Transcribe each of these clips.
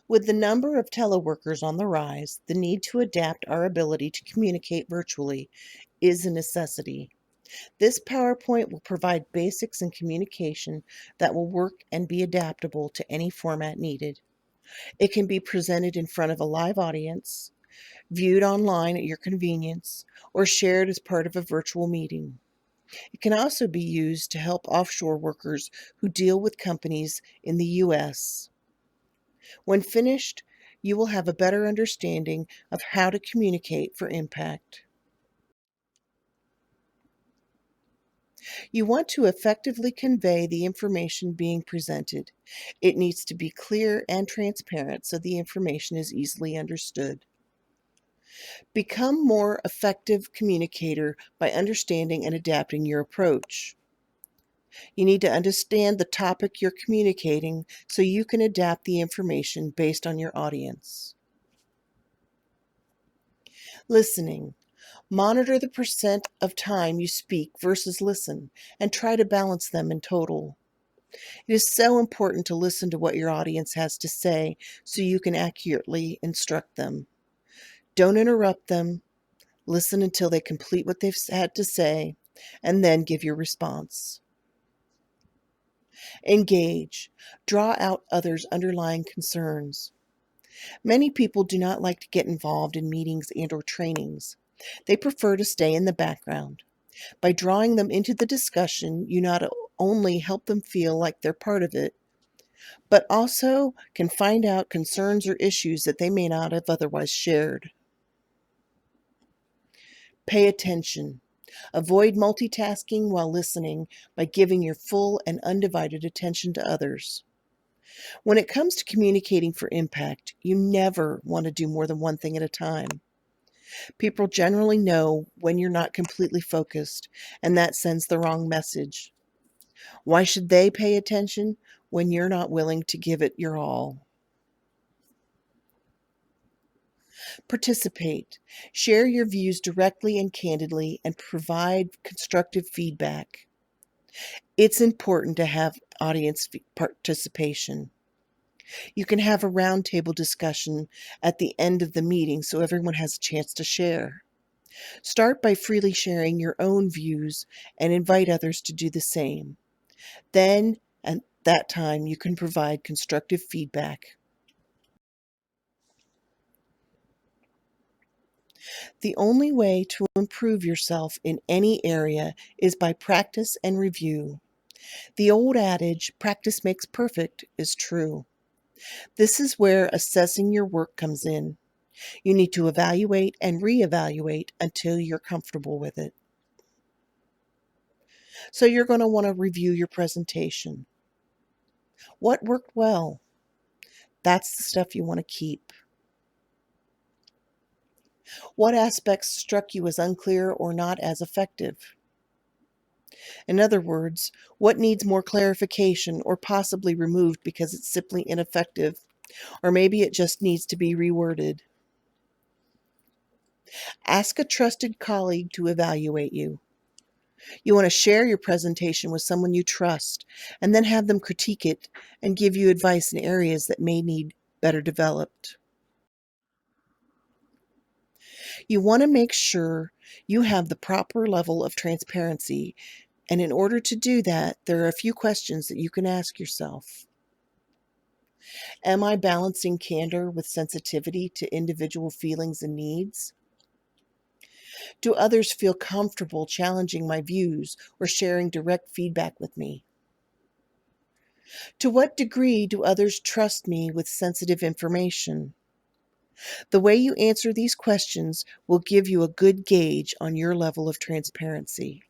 With the number of teleworkers on the rise, the need to adapt our ability to communicate virtually is a necessity. This PowerPoint will provide basics in communication that will work and be adaptable to any format needed. It can be presented in front of a live audience, viewed online at your convenience, or shared as part of a virtual meeting. It can also be used to help offshore workers who deal with companies in the U.S. When finished, you will have a better understanding of how to communicate for impact. You want to effectively convey the information being presented. It needs to be clear and transparent so the information is easily understood. Become more effective communicator by understanding and adapting your approach. You need to understand the topic you're communicating so you can adapt the information based on your audience. Listening. Monitor the percent of time you speak versus listen and try to balance them in total. It is so important to listen to what your audience has to say so you can accurately instruct them. Don't interrupt them. Listen until they complete what they've had to say, and then give your response. Engage. Draw out others' underlying concerns. Many people do not like to get involved in meetings and/or trainings. They prefer to stay in the background. By drawing them into the discussion, you not only help them feel like they're part of it, but also can find out concerns or issues that they may not have otherwise shared. Pay attention. Avoid multitasking while listening by giving your full and undivided attention to others. When it comes to communicating for impact, you never want to do more than one thing at a time. People generally know when you're not completely focused, and that sends the wrong message. Why should they pay attention when you're not willing to give it your all? Participate. Share your views directly and candidly and provide constructive feedback. It's important to have audience participation. You can have a roundtable discussion at the end of the meeting so everyone has a chance to share. Start by freely sharing your own views and invite others to do the same. Then, at that time, you can provide constructive feedback. The only way to improve yourself in any area is by practice and review. The old adage, practice makes perfect, is true. This is where assessing your work comes in. You need to evaluate and reevaluate until you're comfortable with it. So you're going to want to review your presentation. What worked well? That's the stuff you want to keep. What aspects struck you as unclear or not as effective? In other words, what needs more clarification or possibly removed because it's simply ineffective, or maybe it just needs to be reworded? Ask a trusted colleague to evaluate you. You want to share your presentation with someone you trust, and then have them critique it and give you advice in areas that may need better developed. You want to make sure you have the proper level of transparency, and in order to do that, there are a few questions that you can ask yourself. Am I balancing candor with sensitivity to individual feelings and needs? Do others feel comfortable challenging my views or sharing direct feedback with me? To what degree do others trust me with sensitive information? The way you answer these questions will give you a good gauge on your level of transparency.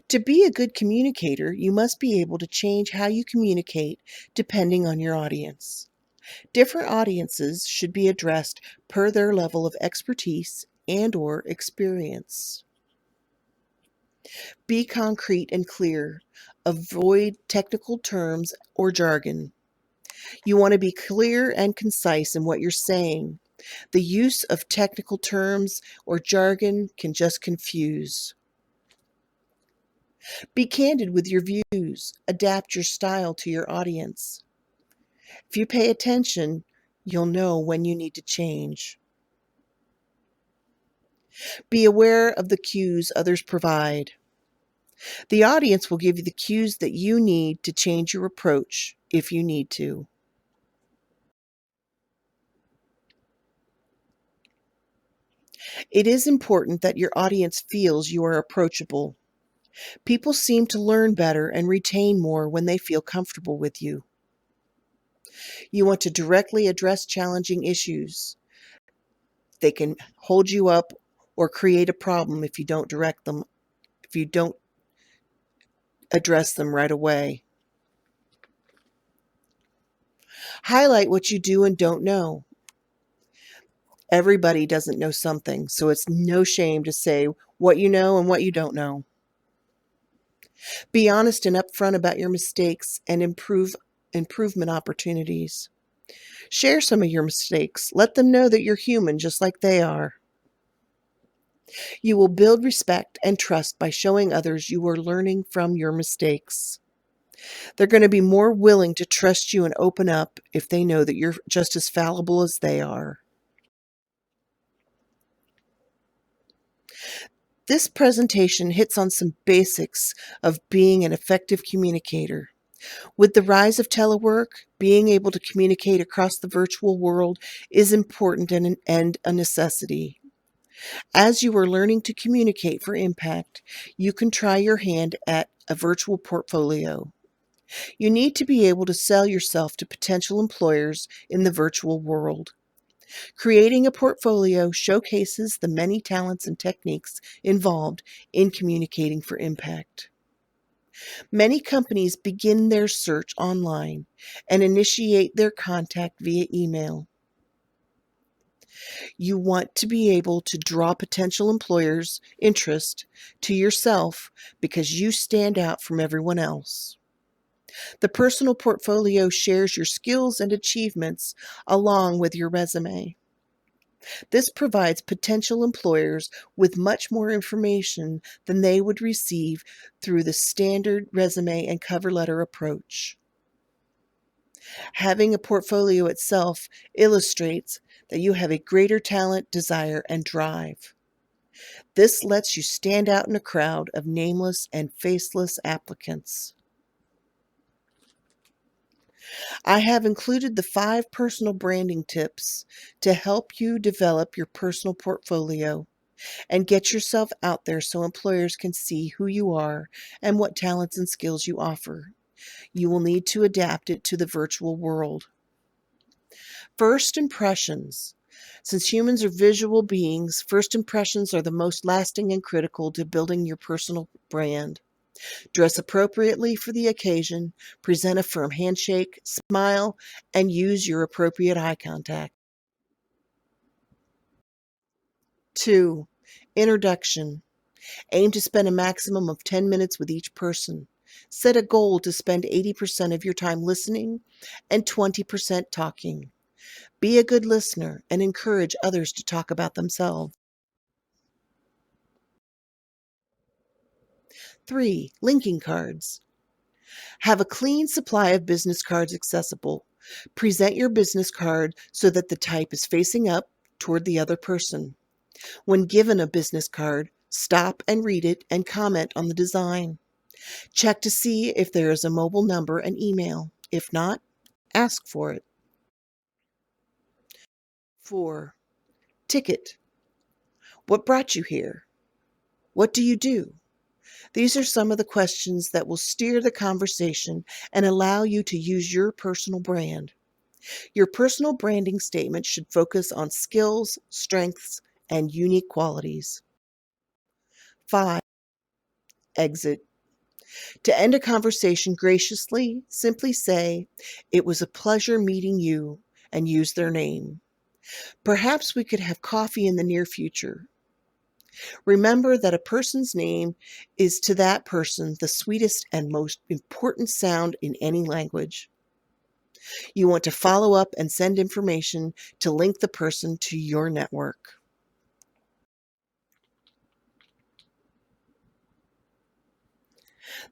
To be a good communicator, you must be able to change how you communicate depending on your audience. Different audiences should be addressed per their level of expertise and/or experience. Be concrete and clear. Avoid technical terms or jargon. You want to be clear and concise in what you're saying. The use of technical terms or jargon can just confuse. Be candid with your views. Adapt your style to your audience. If you pay attention, you'll know when you need to change. Be aware of the cues others provide. The audience will give you the cues that you need to change your approach if you need to. It is important that your audience feels you are approachable. People seem to learn better and retain more when they feel comfortable with you. You want to directly address challenging issues. They can hold you up or create a problem if you don't address them right away. Highlight what you do and don't know. Everybody doesn't know something, so it's no shame to say what you know and what you don't know. Be honest and upfront about your mistakes and improvement opportunities. Share some of your mistakes. Let them know that you're human just like they are. You will build respect and trust by showing others you are learning from your mistakes. They're going to be more willing to trust you and open up if they know that you're just as fallible as they are. This presentation hits on some basics of being an effective communicator. With the rise of telework, being able to communicate across the virtual world is important and a necessity. As you are learning to communicate for impact, you can try your hand at a virtual portfolio. You need to be able to sell yourself to potential employers in the virtual world. Creating a portfolio showcases the many talents and techniques involved in communicating for impact. Many companies begin their search online and initiate their contact via email. You want to be able to draw potential employers' interest to yourself because you stand out from everyone else. The personal portfolio shares your skills and achievements along with your resume. This provides potential employers with much more information than they would receive through the standard resume and cover letter approach. Having a portfolio itself illustrates that you have a greater talent, desire, and drive. This lets you stand out in a crowd of nameless and faceless applicants. I have included the 5 personal branding tips to help you develop your personal portfolio and get yourself out there so employers can see who you are and what talents and skills you offer. You will need to adapt it to the virtual world. First impressions. Since humans are visual beings, first impressions are the most lasting and critical to building your personal brand. Dress appropriately for the occasion, present a firm handshake, smile, and use your appropriate eye contact. 2. Introduction. Aim to spend a maximum of 10 minutes with each person. Set a goal to spend 80% of your time listening and 20% talking. Be a good listener and encourage others to talk about themselves. 3. Linking cards. Have a clean supply of business cards accessible. Present your business card so that the type is facing up toward the other person. When given a business card, stop and read it and comment on the design. Check to see if there is a mobile number and email. If not, ask for it. 4. Ticket. What brought you here? What do you do? These are some of the questions that will steer the conversation and allow you to use your personal brand. Your personal branding statement should focus on skills, strengths, and unique qualities. 5. Exit. To end a conversation graciously, simply say, "It was a pleasure meeting you," and use their name. Perhaps we could have coffee in the near future. Remember that a person's name is to that person the sweetest and most important sound in any language. You want to follow up and send information to link the person to your network.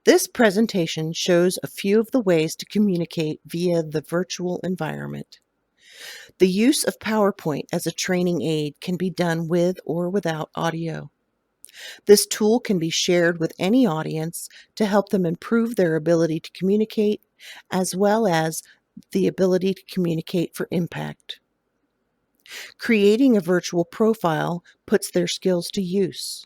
This presentation shows a few of the ways to communicate via the virtual environment. The use of PowerPoint as a training aid can be done with or without audio. This tool can be shared with any audience to help them improve their ability to communicate, as well as the ability to communicate for impact. Creating a virtual profile puts their skills to use.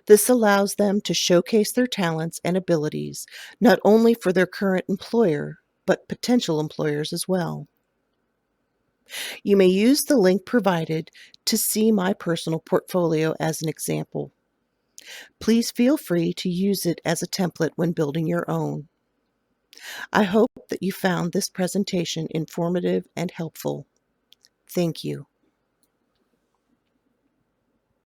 This allows them to showcase their talents and abilities, not only for their current employer, but potential employers as well. You may use the link provided to see my personal portfolio as an example. Please feel free to use it as a template when building your own. I hope that you found this presentation informative and helpful. Thank you.